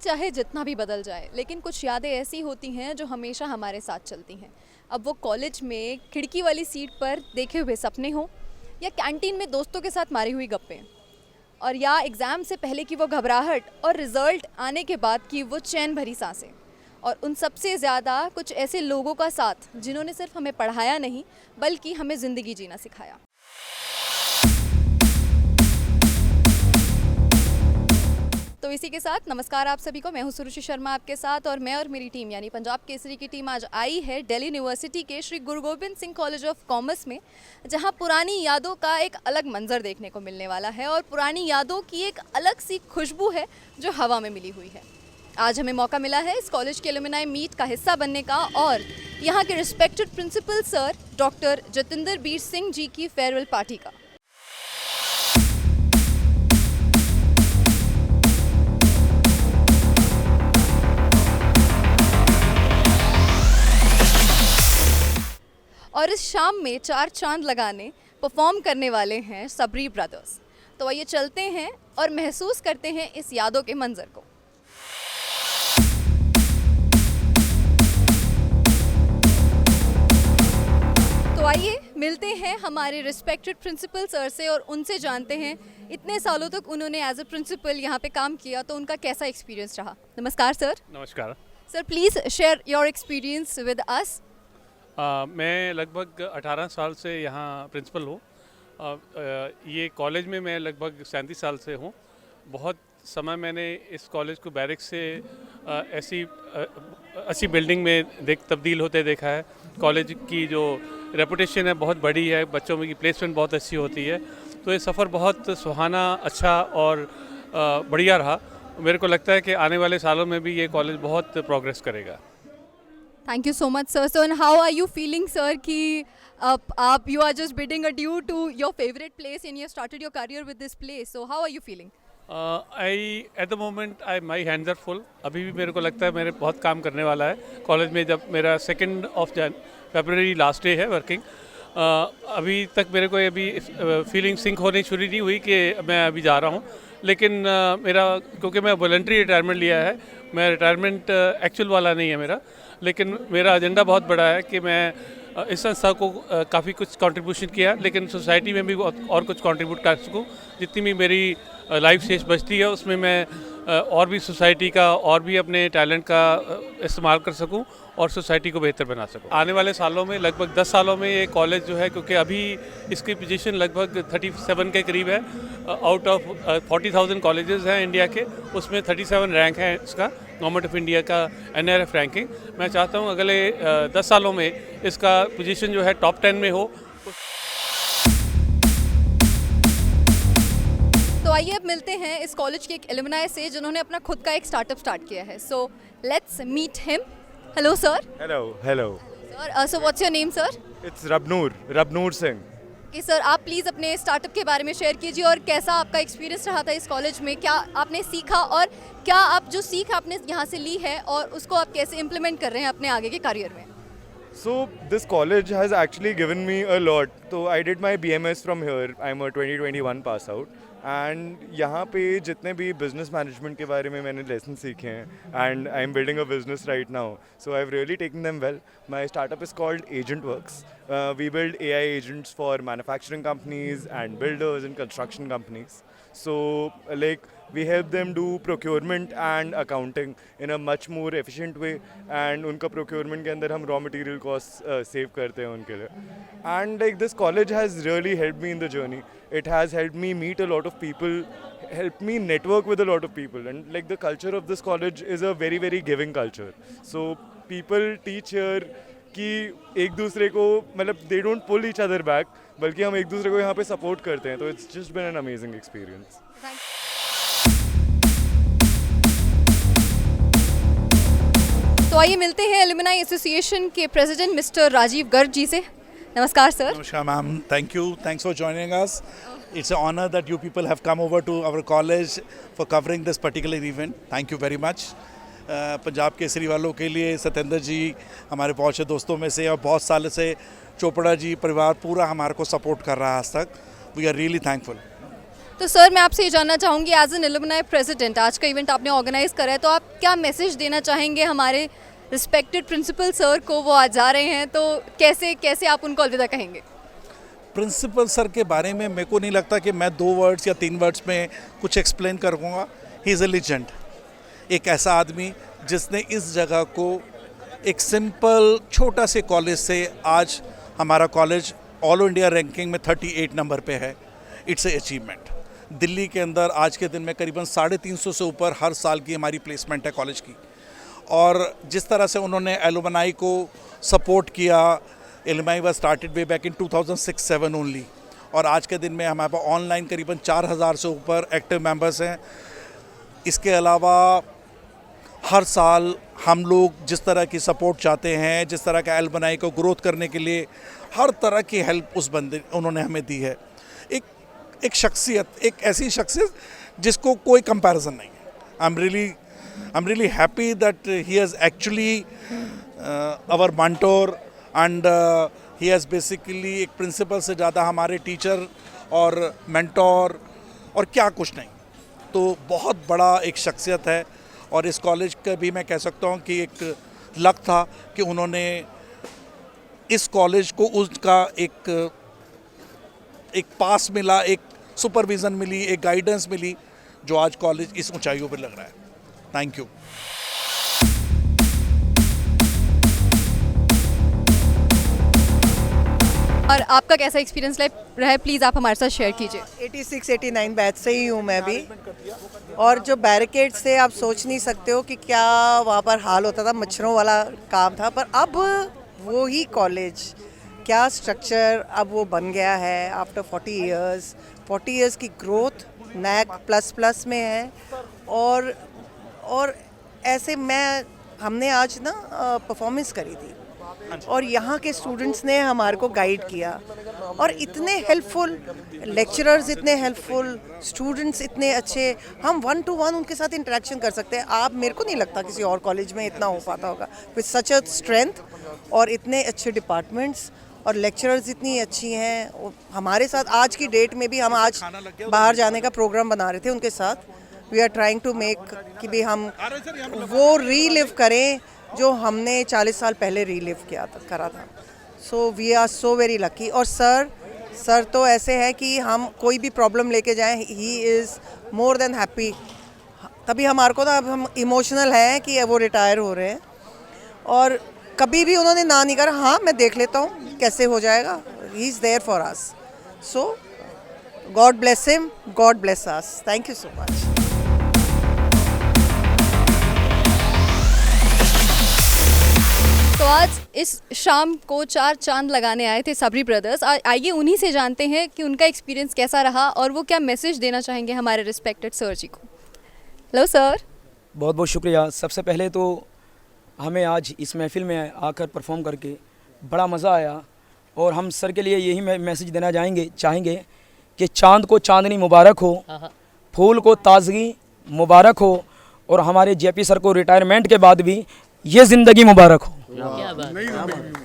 चाहे जितना भी बदल जाए, लेकिन कुछ यादें ऐसी होती हैं जो हमेशा हमारे साथ चलती हैं। अब वो कॉलेज में खिड़की वाली सीट पर देखे हुए सपने हों, या कैंटीन में दोस्तों के साथ मारी हुई गप्पें, और या एग्ज़ाम से पहले की वो घबराहट और रिज़ल्ट आने के बाद की वो चैन भरी सांसें, और उन सबसे ज़्यादा कुछ ऐसे लोगों का साथ जिन्होंने सिर्फ हमें पढ़ाया नहीं बल्कि हमें ज़िंदगी जीना सिखाया। तो इसी के साथ नमस्कार आप सभी को। मैं हूं सुरुचि शर्मा आपके साथ, और मैं और मेरी टीम यानी पंजाब केसरी की टीम आज आई है दिल्ली यूनिवर्सिटी के Shri Guru Gobind Singh college of commerce में, जहां पुरानी यादों का एक अलग मंजर देखने को मिलने वाला है और पुरानी यादों की एक अलग सी खुशबू है जो हवा में मिली हुई है। आज हमें मौका मिला है इस कॉलेज के एलुमनाई मीट का हिस्सा बनने का और यहाँ के respected principal sir doctor Jatinder Bir Singh ji की फेयरवेल पार्टी का। और इस शाम में चार चांद लगाने परफॉर्म करने वाले हैं सबरी ब्रदर्स। तो आइए चलते हैं और महसूस करते हैं इस यादों के मंजर को। तो आइए मिलते हैं हमारे रिस्पेक्टेड प्रिंसिपल सर से और उनसे जानते हैं इतने सालों तक उन्होंने एज अ प्रिंसिपल यहाँ पे काम किया तो उनका कैसा एक्सपीरियंस रहा। नमस्कार सर। नमस्कार sir, please share your experience with us. मैं लगभग 18 साल से यहाँ प्रिंसिपल हूँ। ये कॉलेज में मैं लगभग 37 साल से हूँ। बहुत समय मैंने इस कॉलेज को बैरिक से ऐसी बिल्डिंग में तब्दील होते देखा है। कॉलेज की जो रेपुटेशन है बहुत बड़ी है, बच्चों में की प्लेसमेंट बहुत अच्छी होती है। तो ये सफ़र बहुत सुहाना, अच्छा और बढ़िया रहा। मेरे को लगता है कि आने वाले सालों में भी ये कॉलेज बहुत प्रोग्रेस करेगा। Thank you so much, sir. So, and how are you feeling, sir? कि आप you are just bidding adieu to your favorite place and you have started your career with this place. So, how are you feeling? At the moment my hands are full. अभी भी मेरे को लगता है मेरे बहुत काम करने वाला है कॉलेज में। जब मेरा 2 फरवरी लास्ट डे है वर्किंग, अभी तक मेरे को अभी फीलिंग सिंक होनी शुरू नहीं हुई कि मैं अभी जा रहा हूँ। लेकिन मेरा, क्योंकि मैं वॉलंटरी रिटायरमेंट लिया है, मैं रिटायरमेंट एक्चुअल वाला नहीं है मेरा, लेकिन मेरा एजेंडा बहुत बड़ा है कि मैं इस संस्था को काफ़ी कुछ कंट्रीब्यूशन किया, लेकिन सोसाइटी में भी और कुछ कंट्रीब्यूट कर सकूं। जितनी भी मेरी लाइफ शेष बचती है उसमें मैं और भी सोसाइटी का और भी अपने टैलेंट का इस्तेमाल कर सकूं और सोसाइटी को बेहतर बना सकूं। आने वाले सालों में, लगभग 10 सालों में, ये कॉलेज जो है, क्योंकि अभी इसकी पोजीशन लगभग 37 के करीब है, आउट ऑफ 40,000 कॉलेजेस हैं इंडिया के, उसमें 37 रैंक है इसका, गवर्नमेंट ऑफ इंडिया का NRF रैंकिंग। मैं चाहता हूँ अगले 10 सालों में इसका पोजीशन जो है टॉप 10 में हो। तो आइए अब मिलते हैं इस कॉलेज के एक एलुमनाई से जिन्होंने अपना खुद का एक स्टार्टअप स्टार्ट किया है। So let's meet him. Hello sir. Hello sir, so what's your name sir? It's Rabnoor Singh. कि सर, आप प्लीज़ अपने स्टार्टअप के बारे में शेयर कीजिए और कैसा आपका एक्सपीरियंस रहा था इस कॉलेज में, क्या आपने सीखा और क्या आप जो सीख आपने यहाँ से ली है और उसको आप कैसे इम्प्लीमेंट कर रहे हैं अपने आगे के करियर में। So this college has actually given me a lot. So I did my BMS from here. I'm a 2021 pass out. And यहाँ पे जितने भी business management के बारे में मैंने lessons सीखे हैं, and I'm building a business right now. So I've really taken them well. My startup is called AgentWorks. We build AI agents for manufacturing companies and builders and construction companies. So like we help them do procurement and accounting in a much more efficient way, and उनका procurement के अंदर हम raw material costs save करते हैं उनके लिए. And like this college has really helped me in the journey. It has helped me meet a lot of people, helped me network with a lot of people, and like the culture of this college is a very very giving culture. So people teach here कि एक दूसरे को, मतलब they don't pull each other back, बल्कि हम एक दूसरे को यहाँ पे सपोर्ट करते हैं। तो it's just been an amazing experience. तो आइए मिलते हैं एलुमनाई एसोसिएशन के प्रेसिडेंट मिस्टर राजीव गर्ग जी से। नमस्कार sir. Namaskar ma'am, thank you. Thanks for joining us. It's an honor that you people have come over to our college for covering this particular event. Thank you very much. Punjab Kesari वालों के लिए सतेंद्र जी हमारे बहुत से दोस्तों में से, और बहुत साल से चोपड़ा जी परिवार पूरा हमारे को सपोर्ट कर रहा है आज तक। We are really thankful. तो सर मैं आपसे ये जानना चाहूँगी एज एन एलुमनाई प्रेसिडेंट, आज का इवेंट आपने ऑर्गेनाइज करा है, तो आप क्या मैसेज देना चाहेंगे हमारे रिस्पेक्टेड प्रिंसिपल सर को? वो आज जा रहे हैं तो कैसे कैसे आप उनको अलविदा कहेंगे? प्रिंसिपल सर के बारे में मेरे को नहीं लगता कि मैं 2 वर्ड्स या 3 वर्ड्स में कुछ एक्सप्लेन करूँगा। ही इज़ अ लीजेंड, एक ऐसा आदमी जिसने इस जगह को एक सिंपल छोटा से कॉलेज से आज हमारा कॉलेज ऑल इंडिया रैंकिंग में 38 नंबर पे है। It's a achievement. दिल्ली के अंदर आज के दिन में करीबन 350 से ऊपर हर साल की हमारी प्लेसमेंट है कॉलेज की, और जिस तरह से उन्होंने एलुमनाई को सपोर्ट किया, alumni was started way back in 2006-7 only, और आज के दिन में हमारे पास ऑनलाइन करीबन 4000 से ऊपर एक्टिव मेंबर्स हैं। इसके अलावा हर साल हम लोग जिस तरह की सपोर्ट चाहते हैं, जिस तरह का एलुमनाई को ग्रोथ करने के लिए हर तरह की हेल्प उस बंदे उन्होंने हमें दी है। एक शख्सियत, एक ऐसी शख्सियत जिसको कोई कंपैरिजन नहीं है। I am really happy that he has actually our mentor and he has basically एक प्रिंसिपल से ज़्यादा हमारे टीचर और मेंटोर और क्या कुछ नहीं, तो बहुत बड़ा एक शख्सियत है। और इस कॉलेज का भी मैं कह सकता हूँ कि एक लक था कि उन्होंने इस कॉलेज को उसका एक पास मिला, एक सुपरविज़न मिली, एक गाइडेंस मिली, जो आज कॉलेज इस ऊंचाइयों पर लग रहा है। Thank you. और आपका कैसा एक्सपीरियंस रहा है, प्लीज़ आप हमारे साथ शेयर कीजिए। 86-89 बैच से ही हूँ मैं भी, और जो बैरिकेड्स थे आप सोच नहीं सकते हो कि क्या वहाँ पर हाल होता था, मच्छरों वाला काम था। पर अब वो ही कॉलेज, क्या स्ट्रक्चर अब वो बन गया है आफ्टर 40 इयर्स की ग्रोथ नैक प्लस में है। और ऐसे हमने आज ना परफॉर्मेंस करी थी, और यहाँ के स्टूडेंट्स ने हमारे को गाइड किया, और इतने हेल्पफुल लेक्चरर्स, इतने हेल्पफुल स्टूडेंट्स, इतने अच्छे, हम 1-to-1 उनके साथ इंटरेक्शन कर सकते हैं। आप, मेरे को नहीं लगता किसी और कॉलेज में इतना हो पाता होगा विद सच अ स्ट्रेंथ, और इतने अच्छे डिपार्टमेंट्स और लेक्चरर्स इतनी अच्छी हैं हमारे साथ। आज की डेट में भी हम आज बाहर जाने का प्रोग्राम बना रहे थे उनके साथ। We are trying to make कि भी हम वो रीलिव करें जो हमने 40 साल पहले रीलिव करा था। So we are so very lucky. और सर तो ऐसे है कि हम कोई भी प्रॉब्लम लेके जाएं, he is more than happy. तभी हमारे को ना, अब हम इमोशनल हैं कि वो रिटायर हो रहे हैं, और कभी भी उन्होंने ना नहीं करा, हाँ मैं देख लेता हूँ कैसे हो जाएगा। He is there for us. So God bless him, God bless us. Thank you so much. तो आज इस शाम को 4 चांद लगाने आए थे सबरी ब्रदर्स। आइए उन्हीं से जानते हैं कि उनका एक्सपीरियंस कैसा रहा और वो क्या मैसेज देना चाहेंगे हमारे रिस्पेक्टेड सर जी को। Hello sir. बहुत बहुत शुक्रिया। सबसे पहले तो हमें आज इस महफिल में आकर परफॉर्म करके बड़ा मज़ा आया, और हम सर के लिए यही मैसेज देना चाहेंगे कि चांद को चांदनी मुबारक हो, फूल को ताजगी मुबारक हो, और हमारे जेपी सर को रिटायरमेंट के बाद भी ये ज़िंदगी मुबारक हो।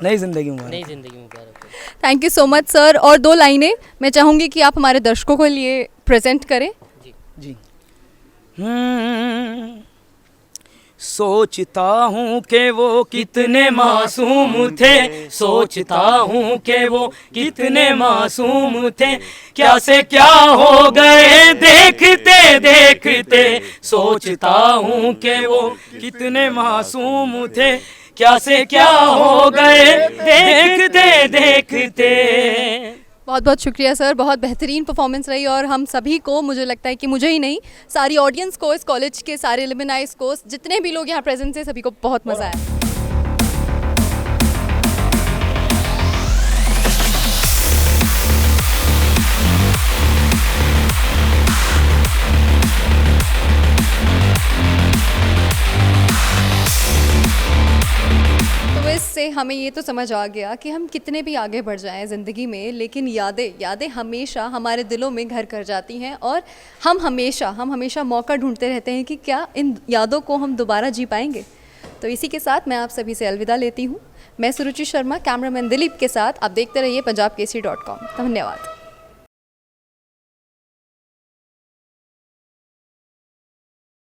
नई ज़िंदगी मुबारक। Thank you so much sir. और 2 लाइनें मैं चाहूँगी कि आप हमारे दर्शकों के लिए प्रेजेंट करें। जी। सोचता हूँ कि वो कितने मासूम थे, सोचता हूँ कि वो कितने मासूम थे, क्या से क्या हो गए देखते देखते, सोचता हूँ कि वो कितने मासूम थे, क्या से क्या हो गए देखते देखते। बहुत बहुत शुक्रिया सर, बहुत बेहतरीन परफॉर्मेंस रही, और हम सभी को, मुझे लगता है कि मुझे ही नहीं, सारी ऑडियंस को, इस कॉलेज के सारे एलुमनाइज को, जितने भी लोग यहाँ प्रेजेंट थे, सभी को बहुत मज़ा आया। इससे हमें ये तो समझ आ गया कि हम कितने भी आगे बढ़ जाएं ज़िंदगी में, लेकिन यादें हमेशा हमारे दिलों में घर कर जाती हैं, और हम हमेशा मौका ढूंढते रहते हैं कि क्या इन यादों को हम दोबारा जी पाएंगे। तो इसी के साथ मैं आप सभी से अलविदा लेती हूँ। मैं सुरुचि शर्मा, कैमरामैन दिलीप के साथ। आप देखते रहिए punjabkesari.com। धन्यवाद।